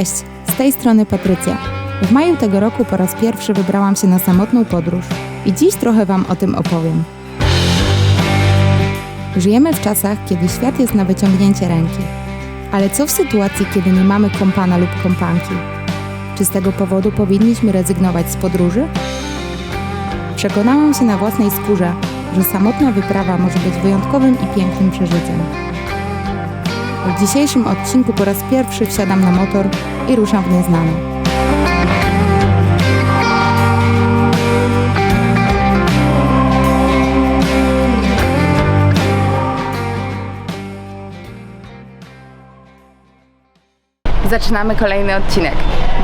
Cześć, z tej strony Patrycja. W maju tego roku po raz pierwszy wybrałam się na samotną podróż i dziś trochę Wam o tym opowiem. Żyjemy w czasach, kiedy świat jest na wyciągnięcie ręki. Ale co w sytuacji, kiedy nie mamy kompana lub kompanki? Czy z tego powodu powinniśmy rezygnować z podróży? Przekonałam się na własnej skórze, że samotna wyprawa może być wyjątkowym i pięknym przeżyciem. W dzisiejszym odcinku po raz pierwszy wsiadam na motor i ruszam w nieznane. Zaczynamy kolejny odcinek.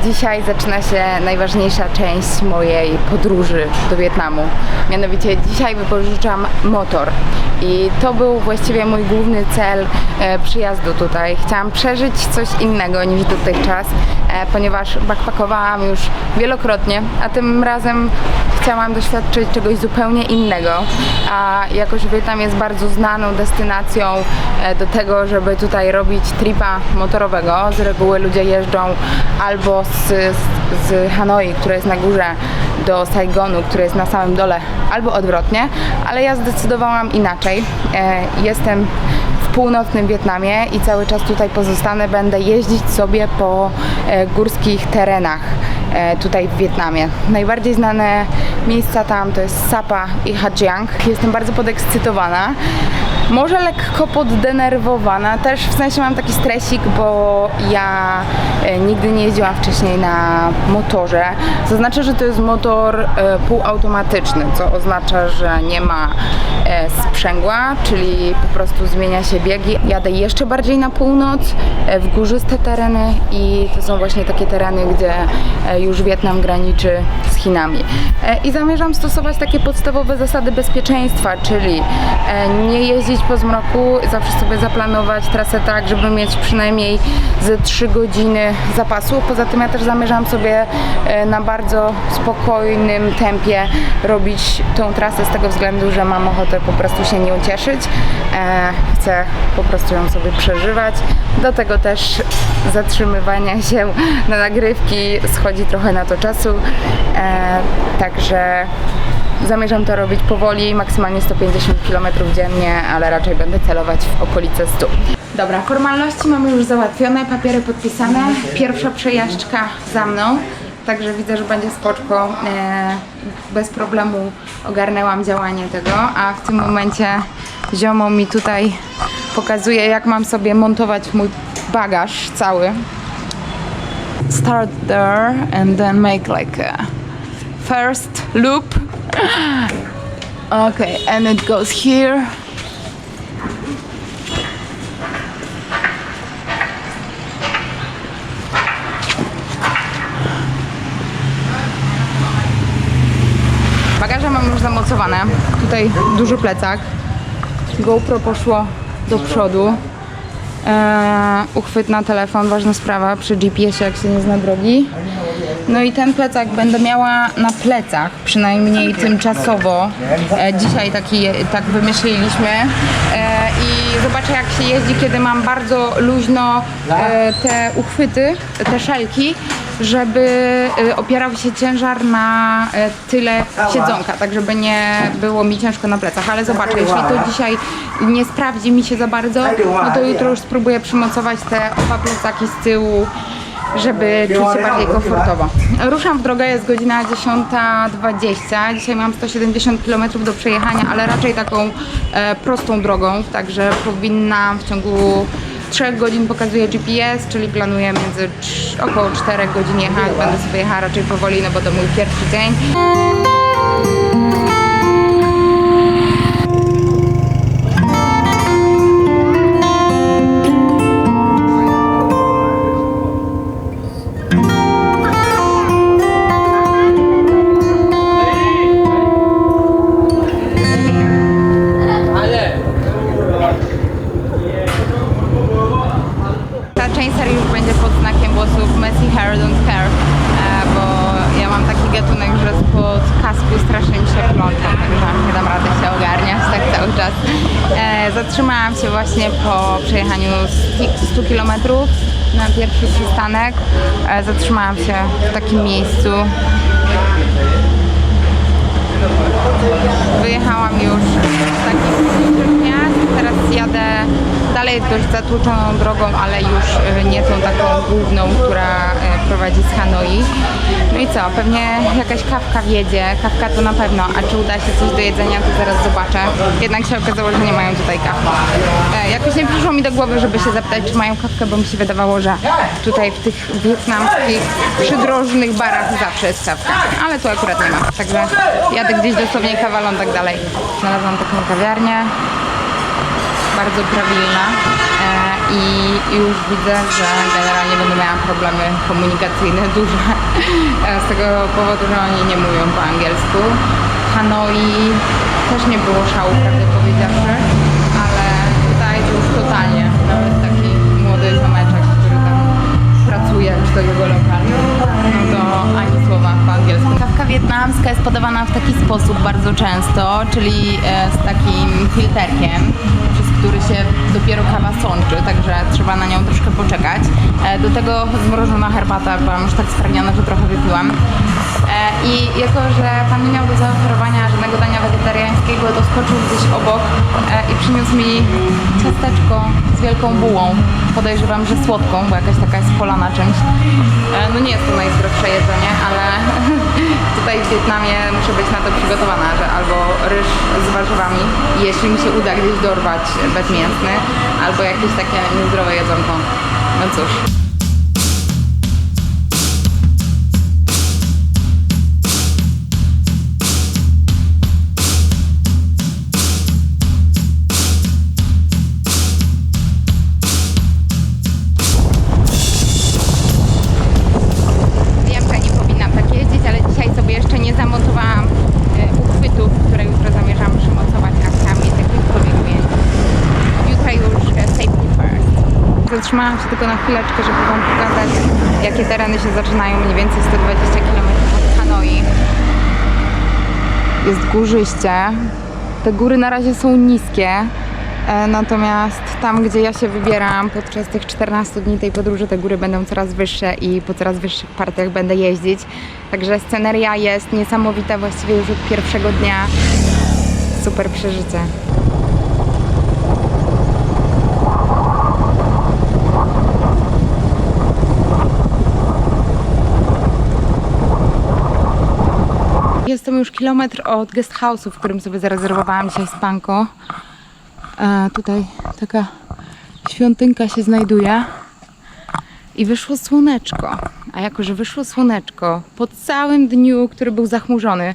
Dzisiaj zaczyna się najważniejsza część mojej podróży do Wietnamu. Mianowicie dzisiaj wypożyczam motor i to był właściwie mój główny cel przyjazdu tutaj. Chciałam przeżyć coś innego niż dotychczas, ponieważ backpackowałam już wielokrotnie, a tym razem chciałam doświadczyć czegoś zupełnie innego. A jakoś Wietnam jest bardzo znaną destynacją do tego, żeby tutaj robić tripa motorowego. Z reguły ludzie jeżdżą albo z Hanoi, które jest na górze, do Saigonu, który jest na samym dole, albo odwrotnie, ale ja zdecydowałam inaczej. Jestem w północnym Wietnamie i cały czas tutaj pozostanę, będę jeździć sobie po górskich terenach tutaj w Wietnamie. Najbardziej znane miejsca tam to jest Sapa i Ha Giang. Jestem bardzo podekscytowana. Może lekko poddenerwowana, też w sensie mam taki stresik, bo ja nigdy nie jeździłam wcześniej na motorze. Zaznaczę, że to jest motor półautomatyczny, co oznacza, że nie ma sprzęgła, czyli po prostu zmienia się biegi. Jadę jeszcze bardziej na północ, w górzyste tereny i to są właśnie takie tereny, gdzie już Wietnam graniczy z Chinami. I zamierzam stosować takie podstawowe zasady bezpieczeństwa, czyli nie jeździć po zmroku, zawsze sobie zaplanować trasę tak, żeby mieć przynajmniej ze 3 godziny zapasu. Poza tym ja też zamierzam sobie na bardzo spokojnym tempie robić tą trasę z tego względu, że mam ochotę po prostu się nią cieszyć. Chcę po prostu ją sobie przeżywać. Do tego też zatrzymywania się na nagrywki schodzi trochę na to czasu. Także zamierzam to robić powoli, maksymalnie 150 km dziennie, ale raczej będę celować w okolice 100. Dobra, formalności mamy już załatwione, papiery podpisane, pierwsza przejażdżka za mną, także widzę, że będzie spoczko, bez problemu ogarnęłam działanie tego, a w tym momencie ziomo mi tutaj pokazuje, jak mam sobie montować mój bagaż cały. Start there and then make like a first loop. Okay, and it goes here. Bagaże mam już zamocowane. Tutaj duży plecak. GoPro poszło do przodu. Uchwyt na telefon, ważna sprawa przy GPS-ie, jak się nie zna drogi. No i ten plecak będę miała na plecach, przynajmniej tymczasowo. Dzisiaj tak wymyśliliśmy i zobaczę, jak się jeździ, kiedy mam bardzo luźno te uchwyty, te szelki, żeby opierał się ciężar na tyle siedzonka, tak żeby nie było mi ciężko na plecach, ale zobaczę, jeśli to dzisiaj nie sprawdzi mi się za bardzo, no to jutro już spróbuję przymocować te oba plecaki z tyłu, żeby czuć się bardziej komfortowo. Ruszam w drogę, jest godzina 10:20. Dzisiaj mam 170 km do przejechania, ale raczej taką prostą drogą, także powinnam w ciągu 3 godzin pokazuje GPS, czyli planuję około 4 godzin jechać. Będę sobie jechała raczej powoli, no bo to mój pierwszy dzień. Część serii już będzie pod znakiem głosów Messy Hair Don't Care, bo ja mam taki gatunek, że spod kasku strasznie mi się plączą, także nie dam rady się ogarniać tak cały czas. Zatrzymałam się właśnie po przejechaniu 100 km Na pierwszy przystanek zatrzymałam się w takim miejscu. Wyjechałam już z takich mniejszych miast, teraz jadę dalej dość zatłoczoną drogą, ale już nie tą taką główną, która prowadzi z Hanoi. No i co, pewnie jakaś kawka wjedzie, kawka to na pewno, a czy uda się coś do jedzenia, to zaraz zobaczę. Jednak się okazało, że nie mają tutaj kawki. Jakoś nie przyszło mi do głowy, żeby się zapytać, czy mają kawkę, bo mi się wydawało, że tutaj w tych wietnamskich przydrożnych barach zawsze jest kawka, ale tu akurat nie ma, także jadę gdzieś dosłownie kawalą tak dalej. Znalazłam taką kawiarnię, bardzo prawilna i już widzę, że generalnie będę miała problemy komunikacyjne duże z tego powodu, że oni nie mówią po angielsku. W Hanoi też nie było szału, prawdę powiedziawszy, ale tutaj to już totalnie, nawet taki młody ziomeczek, który tam pracuje, czy to jego lokal, no to ani słowa po angielsku. Kawka wietnamska jest podawana w taki sposób bardzo często, czyli z takim filterkiem, przez który się dopiero kawa sączy, także trzeba na nią troszkę poczekać. Do tego zmrożona herbata, byłam już tak spragniona, że trochę wypiłam. I jako, że pan nie miał do zaoferowania żadnego dania wegetariańskiego, to skoczył gdzieś obok i przyniósł mi ciasteczko z wielką bułą. Podejrzewam, że słodką, bo jakaś taka jest polana czymś. No nie jest to najzdrowsze jedzenie, ale tutaj w Wietnamie muszę być na to przygotowana, że albo ryż z warzywami, jeśli mi się uda gdzieś dorwać bezmięsny, albo jakieś takie niezdrowe jedzonko. No cóż. Zatrzymałam się tylko na chwileczkę, żeby wam pokazać, jakie tereny się zaczynają mniej więcej 120 km od Hanoi. Jest górzyście. Te góry na razie są niskie, natomiast tam, gdzie ja się wybieram podczas tych 14 dni tej podróży, te góry będą coraz wyższe i po coraz wyższych partiach będę jeździć. Także sceneria jest niesamowita właściwie już od pierwszego dnia. Super przeżycie. Jestem już kilometr od guest house'u, w którym sobie zarezerwowałam dzisiaj spanko. Tutaj taka świątynka się znajduje. I wyszło słoneczko. A jako, że wyszło słoneczko po całym dniu, który był zachmurzony,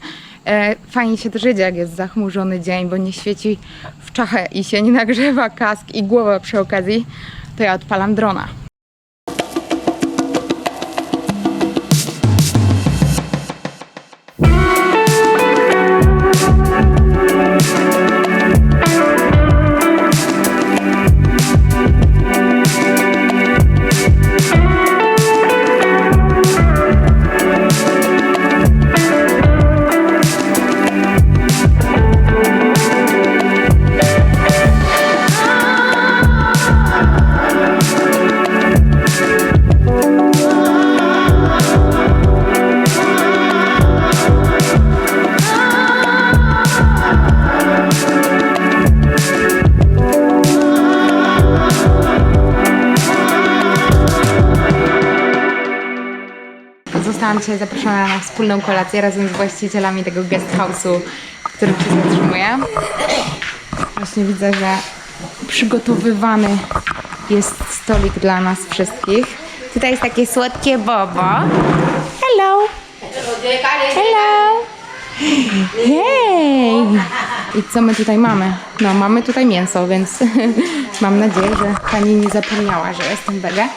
fajnie się też jedzie, jak jest zachmurzony dzień, bo nie świeci w czachę i się nie nagrzewa kask i głowa przy okazji, to ja odpalam drona. Zostałam dzisiaj zaproszona na wspólną kolację razem z właścicielami tego guest house'u, w którym się zatrzymuję. Właśnie widzę, że przygotowywany jest stolik dla nas wszystkich. Tutaj jest takie słodkie bobo. Hello! Hello! Hej! I co my tutaj mamy? No, mamy tutaj mięso, więc mam nadzieję, że pani nie zapomniała, że jestem wege.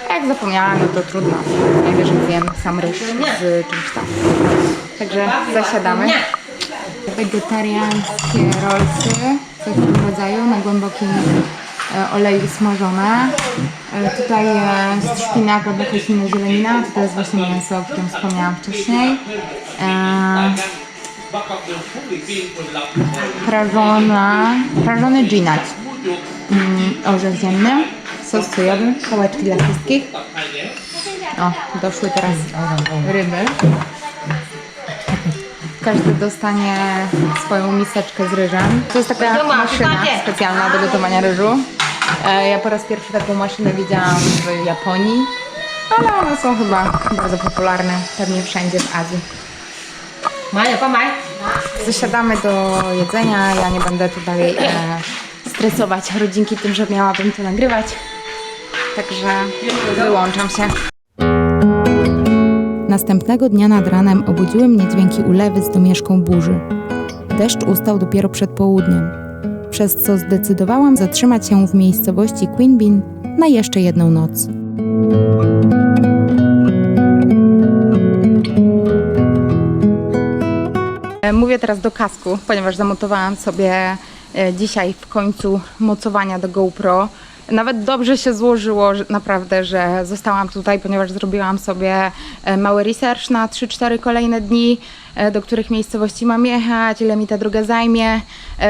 A jak zapomniała, no to trudno. Najwyżej zjem sam ryż z czymś tam. Także zasiadamy. Wegetariańskie rollsy, coś w tym rodzaju, na głębokim oleju smażone. Tutaj jest szpinak albo jakaś inna zielenina. To jest właśnie mięso, o którym wspomniałam wcześniej. Prażony ginat, orzech ziemny. sos sojowy, pałeczki dla wszystkich. O, doszły teraz ryby. Każdy dostanie swoją miseczkę z ryżem. To jest taka maszyna specjalna do gotowania ryżu. Ja po raz pierwszy taką maszynę widziałam w Japonii, ale one są chyba bardzo popularne pewnie wszędzie w Azji. Zasiadamy do jedzenia. Ja nie będę tutaj stresować rodzinki tym, że miałabym to nagrywać. Także wyłączam się. Następnego dnia nad ranem obudziły mnie dźwięki ulewy z domieszką burzy. Deszcz ustał dopiero przed południem, przez co zdecydowałam zatrzymać się w miejscowości Queen Bean na jeszcze jedną noc. Mówię teraz do kasku, ponieważ zamontowałam sobie dzisiaj w końcu mocowania do GoPro. Nawet dobrze się złożyło, naprawdę, że zostałam tutaj, ponieważ zrobiłam sobie mały research na 3-4 kolejne dni, do których miejscowości mam jechać, ile mi ta droga zajmie.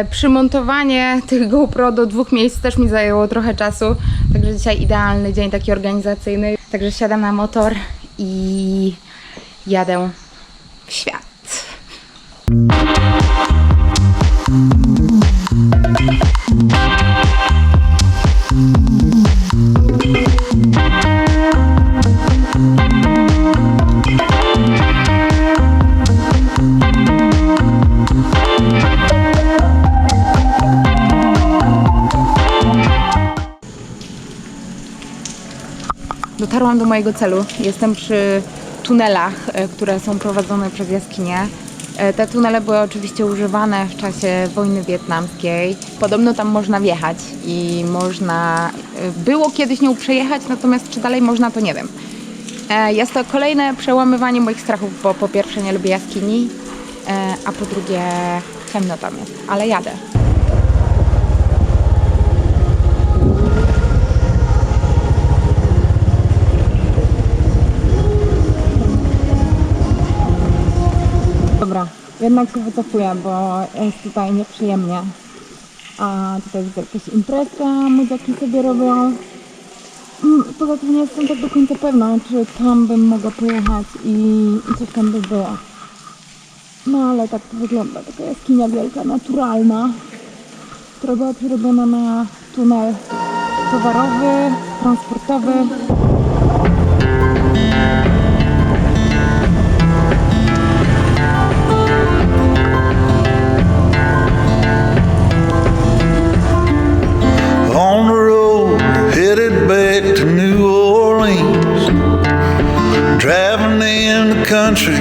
Przymontowanie tych GoPro do 2 miejsc też mi zajęło trochę czasu, także dzisiaj idealny dzień taki organizacyjny. Także siadam na motor i jadę w świat. Dotarłam do mojego celu. Jestem przy tunelach, które są prowadzone przez jaskinie. Te tunele były oczywiście używane w czasie wojny wietnamskiej. Podobno tam można wjechać i było kiedyś nią przejechać, natomiast czy dalej można, to nie wiem. Jest to kolejne przełamywanie moich strachów, bo po pierwsze nie lubię jaskini, a po drugie ciemno tam jest, ale jadę. Dobra, jednak się wycofuję, bo jest tutaj nieprzyjemnie. A tutaj jest jakaś imprezka, młodziaki sobie robią. Poza tym nie jestem tak do końca pewna, czy tam bym mogła pojechać i coś tam by było. No ale tak to wygląda, taka jaskinia wielka, naturalna, która była przerobiona na tunel towarowy, transportowy. On the road, headed back to New Orleans. Driving in the country,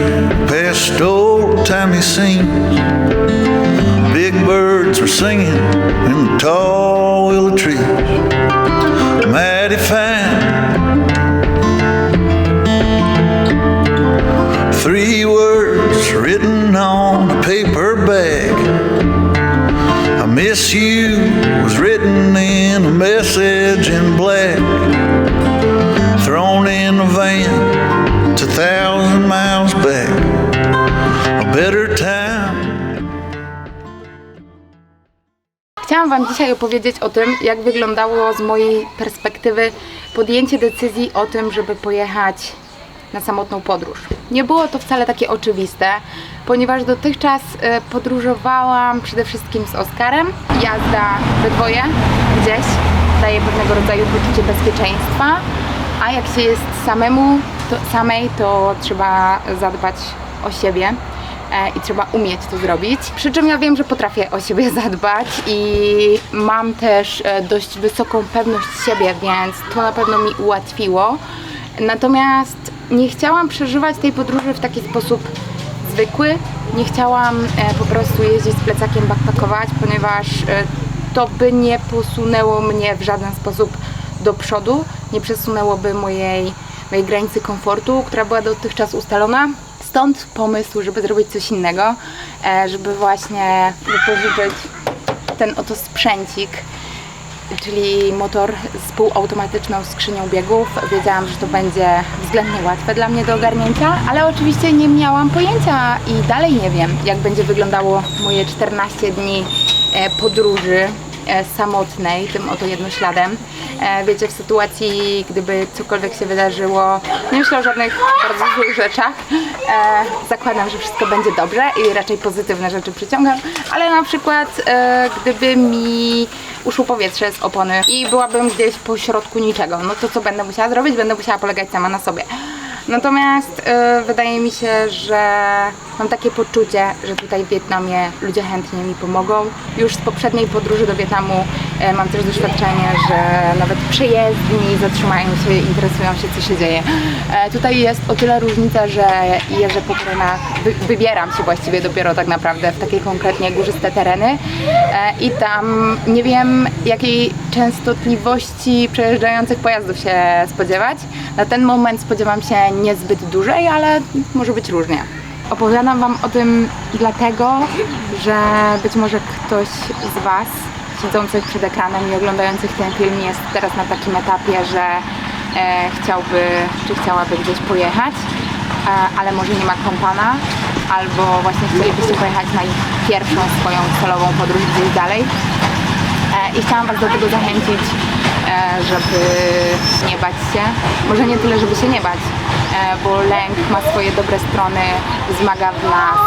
past old-timey scenes. Big birds were singing in the tall willow trees. Mighty fine. 3 words written on a paper bag. I miss you was written in a message in black, thrown in a van, it's 1,000 miles back, a better time. Chciałam Wam dzisiaj opowiedzieć o tym, jak wyglądało z mojej perspektywy podjęcie decyzji o tym, żeby pojechać na samotną podróż. Nie było to wcale takie oczywiste, ponieważ dotychczas podróżowałam przede wszystkim z Oskarem. Jazda we dwoje gdzieś daje pewnego rodzaju poczucie bezpieczeństwa, a jak się jest samej, to trzeba zadbać o siebie i trzeba umieć to zrobić. Przy czym ja wiem, że potrafię o siebie zadbać i mam też dość wysoką pewność siebie, więc to na pewno mi ułatwiło. Natomiast nie chciałam przeżywać tej podróży w taki sposób zwykły. Nie chciałam po prostu jeździć z plecakiem, backpackować, ponieważ to by nie posunęło mnie w żaden sposób do przodu, nie przesunęłoby mojej granicy komfortu, która była dotychczas ustalona. Stąd pomysł, żeby zrobić coś innego, żeby właśnie wypożyczyć ten oto sprzęcik, czyli motor z półautomatyczną skrzynią biegów. Wiedziałam, że to będzie względnie łatwe dla mnie do ogarnięcia, ale oczywiście nie miałam pojęcia i dalej nie wiem, jak będzie wyglądało moje 14 dni podróży samotnej, tym oto jednośladem. Wiecie, w sytuacji, gdyby cokolwiek się wydarzyło, nie myślę o żadnych bardzo złych rzeczach. Zakładam, że wszystko będzie dobrze i raczej pozytywne rzeczy przyciągam, ale na przykład gdyby mi uszło powietrze z opony i byłabym gdzieś po środku niczego, no to co będę musiała zrobić? Będę musiała polegać sama na sobie. Natomiast wydaje mi się, że mam takie poczucie, że tutaj w Wietnamie ludzie chętnie mi pomogą. Już z poprzedniej podróży do Wietnamu mam też doświadczenie, że nawet przejezdni zatrzymają się, interesują się, co się dzieje. Tutaj jest o tyle różnica, że jeżdżę po terenach, wybieram się właściwie dopiero tak naprawdę w takie konkretnie górzyste tereny i tam nie wiem, jakiej częstotliwości przejeżdżających pojazdów się spodziewać. Na ten moment spodziewam się niezbyt dużej, ale może być różnie. Opowiadam Wam o tym dlatego, że być może ktoś z Was siedzących przed ekranem i oglądających ten film jest teraz na takim etapie, że chciałby czy chciałaby gdzieś pojechać, ale może nie ma kompana, albo właśnie chcielibyście pojechać na pierwszą swoją celową podróż gdzieś dalej. I chciałam Was do tego zachęcić, żeby nie bać się. Może nie tyle, żeby się nie bać, bo lęk ma swoje dobre strony, wzmaga w nas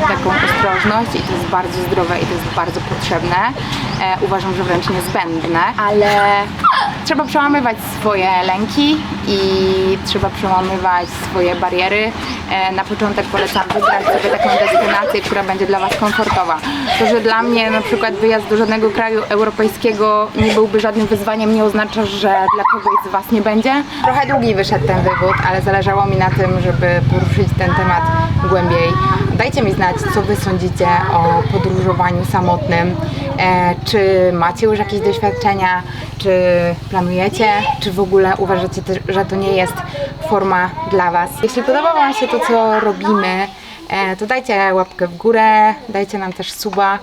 taką ostrożność i to jest bardzo zdrowe i to jest bardzo potrzebne. Uważam, że wręcz niezbędne, ale trzeba przełamywać swoje lęki i trzeba przełamywać swoje bariery. Na początek polecam wybrać sobie taką destynację, która będzie dla Was komfortowa. To, że dla mnie na przykład wyjazd do żadnego kraju europejskiego nie byłby żadnym wyzwaniem, nie oznacza, że dla kogoś z Was nie będzie. Trochę długi wyszedł ten wywód, ale zależało mi na tym, żeby poruszyć ten temat głębiej. Dajcie mi znać, co Wy sądzicie o podróżowaniu samotnym. Czy macie już jakieś doświadczenia, czy planujecie, czy w ogóle uważacie, że to nie jest forma dla Was. Jeśli podoba Wam się to, co robimy, to dajcie łapkę w górę, dajcie nam też suba.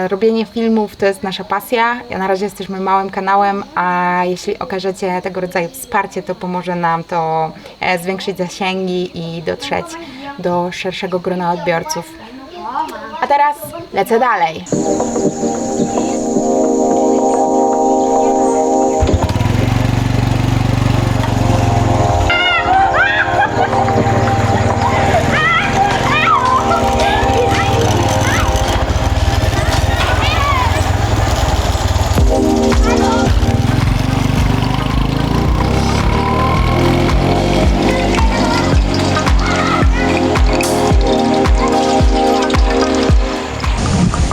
Robienie filmów to jest nasza pasja. Na razie jesteśmy małym kanałem, a jeśli okażecie tego rodzaju wsparcie, to pomoże nam to zwiększyć zasięgi i dotrzeć do szerszego grona odbiorców. A teraz lecę dalej.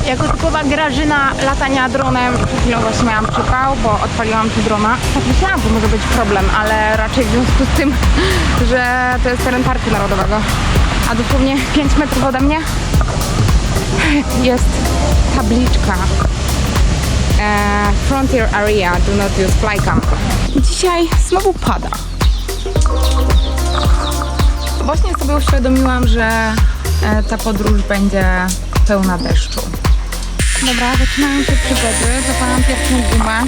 Jako typowa Grażyna latania dronem, przed chwilą właśnie miałam przypał, bo odpaliłam tu drona. Tak myślałam, że może być problem, ale raczej w związku z tym, że to jest teren Parku Narodowego. A dosłownie 5 metrów ode mnie jest tabliczka Frontier Area, do not use flycam. Dzisiaj znowu pada. Właśnie sobie uświadomiłam, że ta podróż będzie pełna deszczu. Dobra, zaczynają się przygody. Zapalam pierwszą gumę.